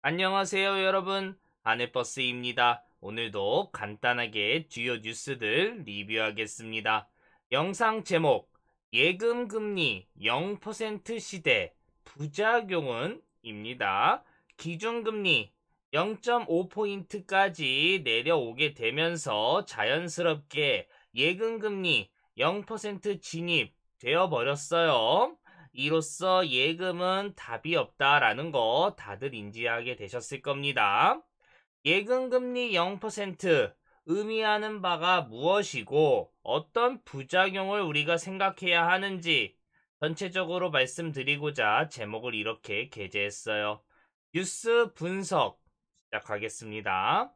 안녕하세요 여러분, 아네버스입니다. 오늘도 간단하게 주요 뉴스들 리뷰하겠습니다. 영상 제목, 예금금리 0% 시대 부작용은? 입니다. 기준금리 0.5포인트까지 내려오게 되면서 자연스럽게 예금금리 0% 진입되어 버렸어요. 이로써 예금은 답이 없다라는 거 다들 인지하게 되셨을 겁니다. 예금금리 0% 의미하는 바가 무엇이고 어떤 부작용을 우리가 생각해야 하는지 전체적으로 말씀드리고자 제목을 이렇게 게재했어요. 뉴스 분석 시작하겠습니다.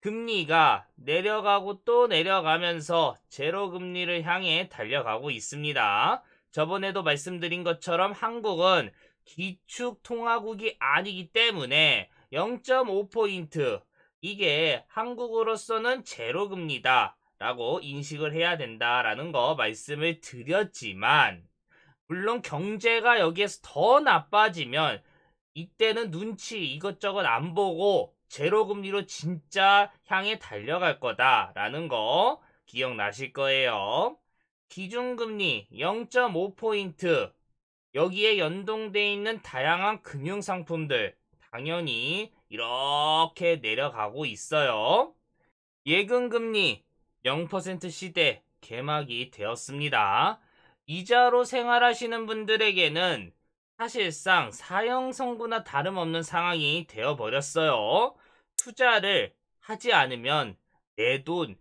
금리가 내려가고 또 내려가면서 제로금리를 향해 달려가고 있습니다. 저번에도 말씀드린 것처럼 한국은 기축통화국이 아니기 때문에 0.5포인트, 이게 한국으로서는 제로금리다 라고 인식을 해야 된다라는 거 말씀을 드렸지만, 물론 경제가 여기에서 더 나빠지면 이때는 눈치 이것저것 안 보고 제로금리로 진짜 향해 달려갈 거다라는 거 기억나실 거예요. 기준금리 0.5포인트, 여기에 연동돼 있는 다양한 금융상품들 당연히 이렇게 내려가고 있어요. 예금금리 0% 시대 개막이 되었습니다. 이자로 생활하시는 분들에게는 사실상 사형선고나 다름없는 상황이 되어버렸어요. 투자를 하지 않으면 내 돈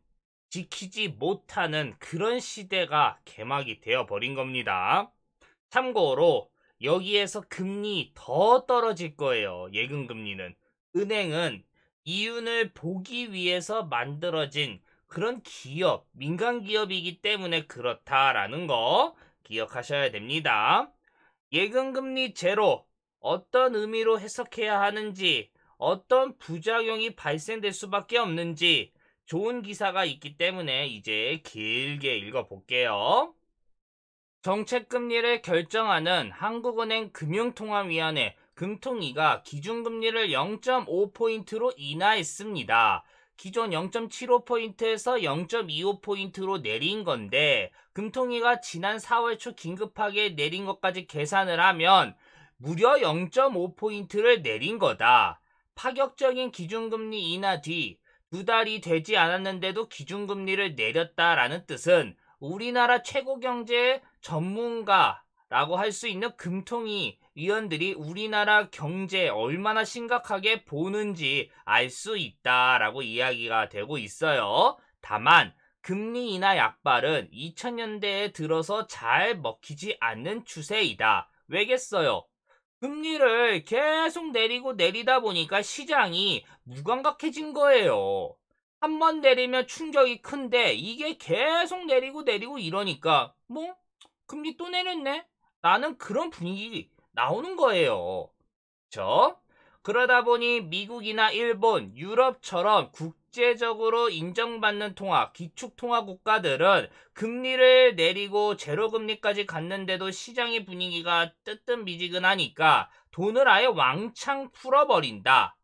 지키지 못하는 그런 시대가 개막이 되어버린 겁니다. 참고로 여기에서 금리 더 떨어질 거예요. 예금금리는. 은행은 이윤을 보기 위해서 만들어진 그런 기업, 민간 기업이기 때문에 그렇다라는 거 기억하셔야 됩니다. 예금금리 제로, 어떤 의미로 해석해야 하는지, 어떤 부작용이 발생될 수밖에 없는지 좋은 기사가 있기 때문에 이제 길게 읽어볼게요. 정책금리를 결정하는 한국은행 금융통화위원회 금통위가 기준금리를 0.5포인트로 인하했습니다. 기존 0.75포인트에서 0.25포인트로 내린 건데, 금통위가 지난 4월 초 긴급하게 내린 것까지 계산을 하면 무려 0.5포인트를 내린 거다. 파격적인 기준금리 인하 뒤 2달이 되지 않았는데도 기준금리를 내렸다라는 뜻은 우리나라 최고 경제 전문가라고 할 수 있는 금통위 위원들이 우리나라 경제 얼마나 심각하게 보는지 알 수 있다라고 이야기가 되고 있어요. 다만 금리 인하 약발은 2000년대에 들어서 잘 먹히지 않는 추세이다. 왜겠어요? 금리를 계속 내리고 내리다 보니까 시장이 무감각해진 거예요. 한 번 내리면 충격이 큰데 이게 계속 내리고 내리고 이러니까 금리 또 내렸네? 라는 그런 분위기 나오는 거예요. 그쵸? 그러다 보니 미국이나 일본, 유럽처럼 국제적으로 인정받는 기축통화 국가들은 금리를 내리고 제로금리까지 갔는데도 시장의 분위기가 뜨뜻미지근하니까 돈을 아예 왕창 풀어버린다.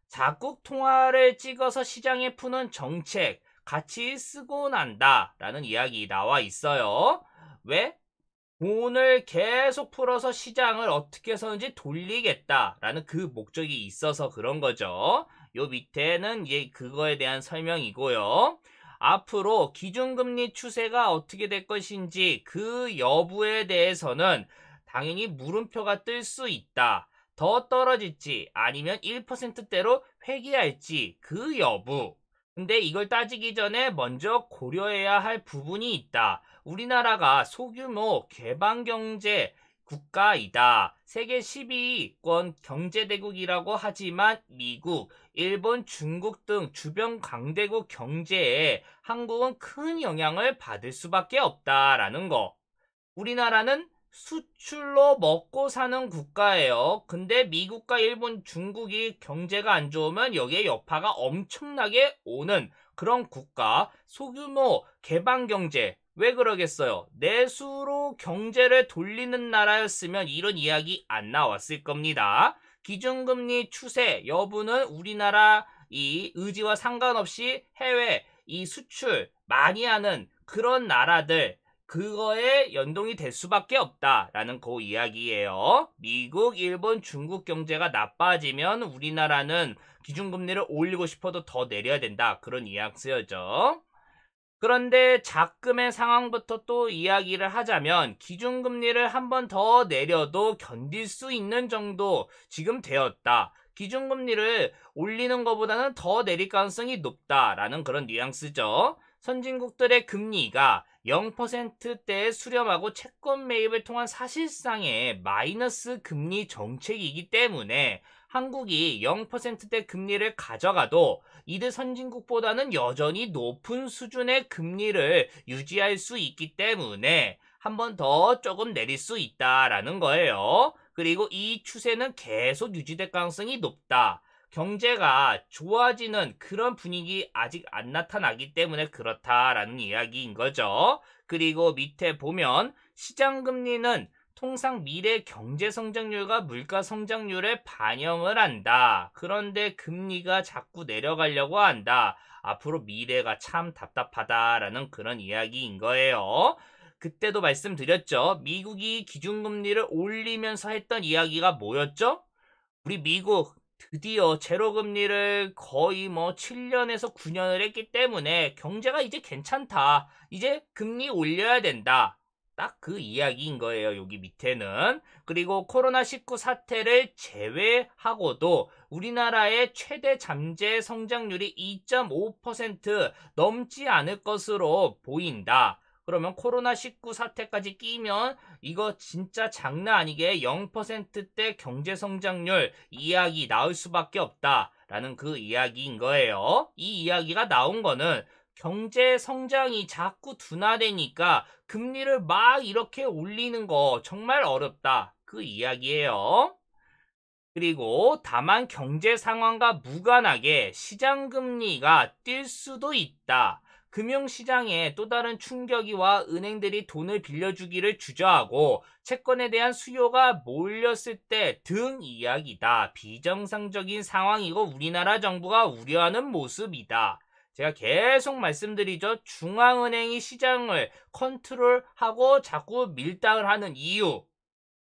자국 통화를 찍어서 시장에 푸는 정책 같이 쓰고 난다 라는 이야기 나와 있어요. 왜? 돈을 계속 풀어서 시장을 어떻게 해서든지 돌리겠다라는 그 목적이 있어서 그런 거죠. 요 밑에는 그거에 대한 설명이고요. 앞으로 기준금리 추세가 어떻게 될 것인지 그 여부에 대해서는 당연히 물음표가 뜰 수 있다. 더 떨어질지 아니면 1%대로 회귀할지 그 여부. 근데 이걸 따지기 전에 먼저 고려해야 할 부분이 있다. 우리나라가 소규모 개방경제 국가이다. 세계 12위권 경제대국이라고 하지만 미국, 일본, 중국 등 주변 강대국 경제에 한국은 큰 영향을 받을 수밖에 없다라는 거. 우리나라는 수출로 먹고 사는 국가예요. 근데 미국과 일본, 중국이 경제가 안 좋으면 여기에 여파가 엄청나게 오는 그런 국가, 소규모 개방 경제. 왜 그러겠어요? 내수로 경제를 돌리는 나라였으면 이런 이야기 안 나왔을 겁니다. 기준금리 추세 여부는 우리나라 이 의지와 상관없이 해외 이 수출 많이 하는 그런 나라들 그거에 연동이 될 수밖에 없다라는 그 이야기예요. 미국, 일본, 중국 경제가 나빠지면 우리나라는 기준금리를 올리고 싶어도 더 내려야 된다. 그런 뉘앙스였죠. 그런데 작금의 상황부터 또 이야기를 하자면 기준금리를 한 번 더 내려도 견딜 수 있는 정도 지금 되었다. 기준금리를 올리는 것보다는 더 내릴 가능성이 높다라는 그런 뉘앙스죠. 선진국들의 금리가 0%대에 수렴하고 채권 매입을 통한 사실상의 마이너스 금리 정책이기 때문에 한국이 0%대 금리를 가져가도 이들 선진국보다는 여전히 높은 수준의 금리를 유지할 수 있기 때문에 한 번 더 조금 내릴 수 있다라는 거예요. 그리고 이 추세는 계속 유지될 가능성이 높다. 경제가 좋아지는 그런 분위기 아직 안 나타나기 때문에 그렇다라는 이야기인 거죠. 그리고 밑에 보면 시장금리는 통상 미래 경제 성장률과 물가 성장률에 반영을 한다. 그런데 금리가 자꾸 내려가려고 한다. 앞으로 미래가 참 답답하다라는 그런 이야기인 거예요. 그때도 말씀드렸죠. 미국이 기준금리를 올리면서 했던 이야기가 뭐였죠? 우리 미국 드디어 제로금리를 거의 7년에서 9년을 했기 때문에 경제가 이제 괜찮다. 이제 금리 올려야 된다. 딱 그 이야기인 거예요. 여기 밑에는. 그리고 코로나19 사태를 제외하고도 우리나라의 최대 잠재 성장률이 2.5% 넘지 않을 것으로 보인다. 그러면 코로나19 사태까지 끼면 이거 진짜 장난 아니게 0%대 경제 성장률 이야기 나올 수밖에 없다라는 그 이야기인 거예요. 이 이야기가 나온 거는 경제 성장이 자꾸 둔화되니까 금리를 막 이렇게 올리는 거 정말 어렵다. 그 이야기예요. 그리고 다만 경제 상황과 무관하게 시장 금리가 뛸 수도 있다. 금융시장에 또 다른 충격이와 은행들이 돈을 빌려주기를 주저하고 채권에 대한 수요가 몰렸을 때 등 이야기다. 비정상적인 상황이고 우리나라 정부가 우려하는 모습이다. 제가 계속 말씀드리죠. 중앙은행이 시장을 컨트롤하고 자꾸 밀당을 하는 이유.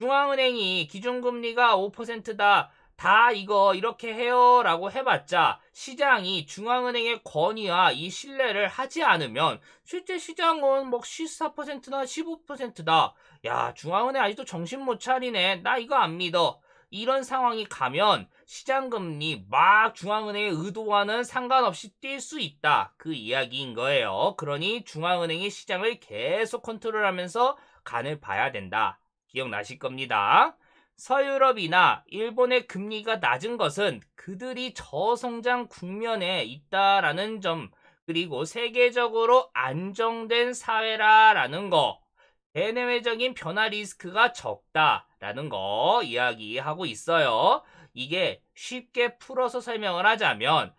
중앙은행이 기준금리가 5%다. 다 이거 이렇게 해요 라고 해봤자 시장이 중앙은행의 권위와 이 신뢰를 하지 않으면 실제 시장은 14%나 15%다. 야, 중앙은행 아직도 정신 못 차리네. 나 이거 안 믿어. 이런 상황이 가면 시장금리 막 중앙은행의 의도와는 상관없이 뛸 수 있다. 그 이야기인 거예요. 그러니 중앙은행이 시장을 계속 컨트롤하면서 간을 봐야 된다. 기억나실 겁니다. 서유럽이나 일본의 금리가 낮은 것은 그들이 저성장 국면에 있다라는 점, 그리고 세계적으로 안정된 사회라는 거, 대내외적인 변화 리스크가 적다라는 거 이야기하고 있어요. 이게 쉽게 풀어서 설명을 하자면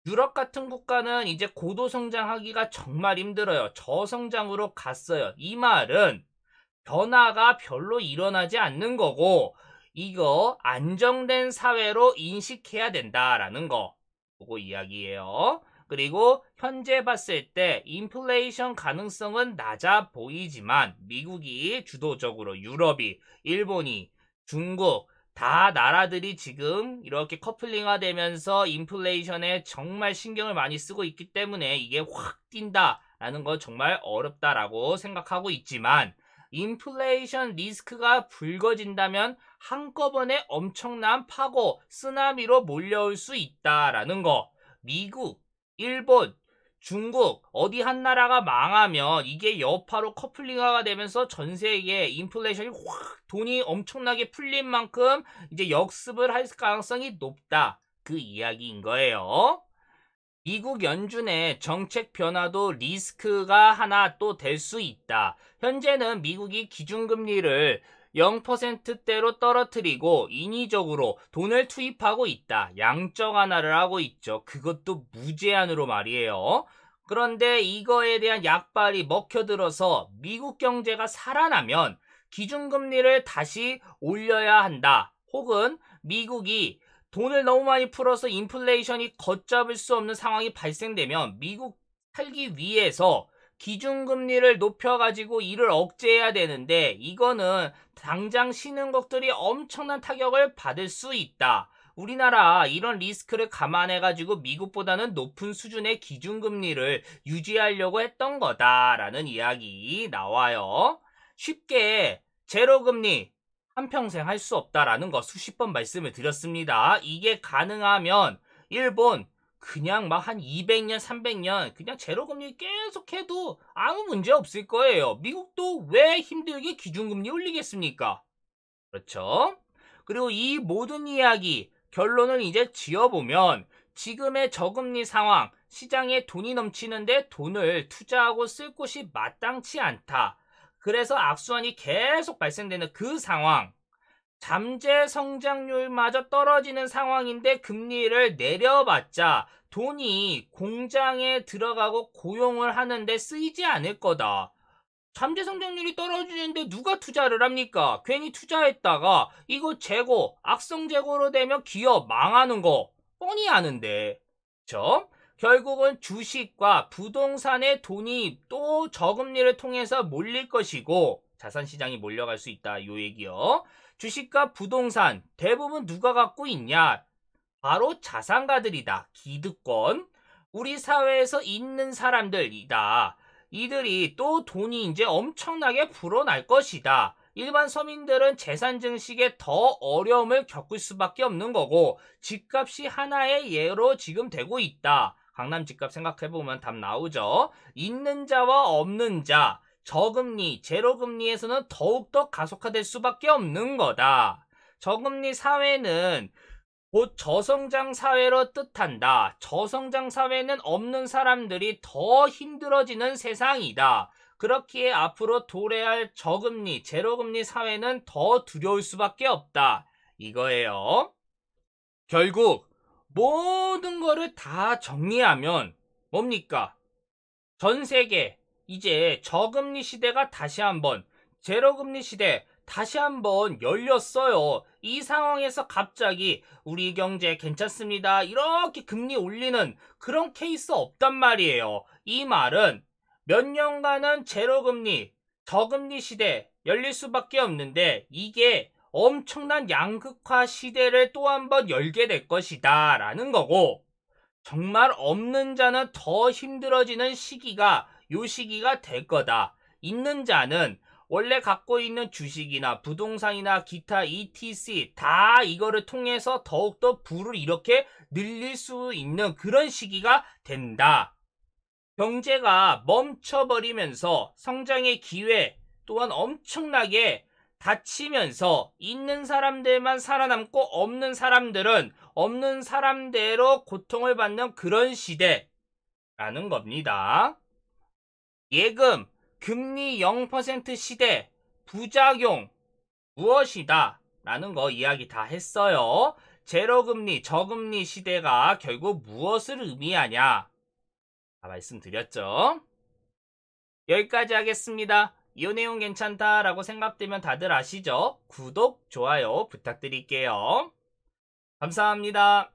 유럽 같은 국가는 이제 고도 성장하기가 정말 힘들어요. 저성장으로 갔어요. 이 말은 변화가 별로 일어나지 않는 거고 이거 안정된 사회로 인식해야 된다라는 거 그거 이야기예요. 그리고 현재 봤을 때 인플레이션 가능성은 낮아 보이지만 미국이 주도적으로 유럽이, 일본이, 중국 다 나라들이 지금 이렇게 커플링화 되면서 인플레이션에 정말 신경을 많이 쓰고 있기 때문에 이게 확 뛴다라는 건 정말 어렵다라고 생각하고 있지만 인플레이션 리스크가 불거진다면 한꺼번에 엄청난 파고, 쓰나미로 몰려올 수 있다라는 거. 미국, 일본, 중국 어디 한 나라가 망하면 이게 여파로 커플링화가 되면서 전 세계에 인플레이션이 확 돈이 엄청나게 풀린 만큼 이제 역습을 할 가능성이 높다. 그 이야기인 거예요. 미국 연준의 정책 변화도 리스크가 하나 또 될 수 있다. 현재는 미국이 기준금리를 0%대로 떨어뜨리고 인위적으로 돈을 투입하고 있다. 양적 완화를 하고 있죠. 그것도 무제한으로 말이에요. 그런데 이거에 대한 약발이 먹혀들어서 미국 경제가 살아나면 기준금리를 다시 올려야 한다. 혹은 미국이 돈을 너무 많이 풀어서 인플레이션이 걷잡을 수 없는 상황이 발생되면 미국 살기 위해서 기준금리를 높여가지고 이를 억제해야 되는데 이거는 당장 신흥국들이 엄청난 타격을 받을 수 있다. 우리나라 이런 리스크를 감안해가지고 미국보다는 높은 수준의 기준금리를 유지하려고 했던 거다라는 이야기 나와요. 쉽게 제로금리 한평생 할 수 없다라는 거 수십 번 말씀을 드렸습니다. 이게 가능하면 일본 그냥 막 한 200년, 300년 그냥 제로금리 계속해도 아무 문제 없을 거예요. 미국도 왜 힘들게 기준금리 올리겠습니까? 그렇죠? 그리고 이 모든 이야기 결론을 이제 지어보면 지금의 저금리 상황, 시장에 돈이 넘치는데 돈을 투자하고 쓸 곳이 마땅치 않다. 그래서 악순환이 계속 발생되는 그 상황, 잠재 성장률마저 떨어지는 상황인데 금리를 내려봤자 돈이 공장에 들어가고 고용을 하는데 쓰이지 않을 거다. 잠재 성장률이 떨어지는데 누가 투자를 합니까? 괜히 투자했다가 이거 재고, 악성 재고로 되면 기업 망하는 거 뻔히 아는데. 그쵸? 결국은 주식과 부동산의 돈이 또 저금리를 통해서 몰릴 것이고 자산시장이 몰려갈 수 있다. 요 얘기요. 주식과 부동산 대부분 누가 갖고 있냐? 바로 자산가들이다. 기득권. 우리 사회에서 있는 사람들이다. 이들이 또 돈이 이제 엄청나게 불어날 것이다. 일반 서민들은 재산 증식에 더 어려움을 겪을 수밖에 없는 거고 집값이 하나의 예로 지금 되고 있다. 강남 집값 생각해보면 답 나오죠. 있는 자와 없는 자, 저금리, 제로금리에서는 더욱더 가속화될 수밖에 없는 거다. 저금리 사회는 곧 저성장 사회로 뜻한다. 저성장 사회는 없는 사람들이 더 힘들어지는 세상이다. 그렇기에 앞으로 도래할 저금리, 제로금리 사회는 더 두려울 수밖에 없다. 이거예요. 결국 모든 거를 다 정리하면 뭡니까? 전 세계 이제 저금리 시대가 다시 한번, 제로금리 시대 다시 한번 열렸어요. 이 상황에서 갑자기 우리 경제 괜찮습니다. 이렇게 금리 올리는 그런 케이스 없단 말이에요. 이 말은 몇 년간은 제로금리, 저금리 시대 열릴 수밖에 없는데 이게 엄청난 양극화 시대를 또 한 번 열게 될 것이다 라는 거고, 정말 없는 자는 더 힘들어지는 시기가 요 시기가 될 거다. 있는 자는 원래 갖고 있는 주식이나 부동산이나 기타 ETC 다 이거를 통해서 더욱더 부를 이렇게 늘릴 수 있는 그런 시기가 된다. 경제가 멈춰버리면서 성장의 기회 또한 엄청나게 닫히면서 있는 사람들만 살아남고 없는 사람들은 없는 사람대로 고통을 받는 그런 시대라는 겁니다. 예금, 금리 0% 시대, 부작용 무엇이다? 라는 거 이야기 다 했어요. 제로금리, 저금리 시대가 결국 무엇을 의미하냐? 다 말씀드렸죠. 여기까지 하겠습니다. 이 내용 괜찮다라고 생각되면 다들 아시죠? 구독, 좋아요 부탁드릴게요. 감사합니다.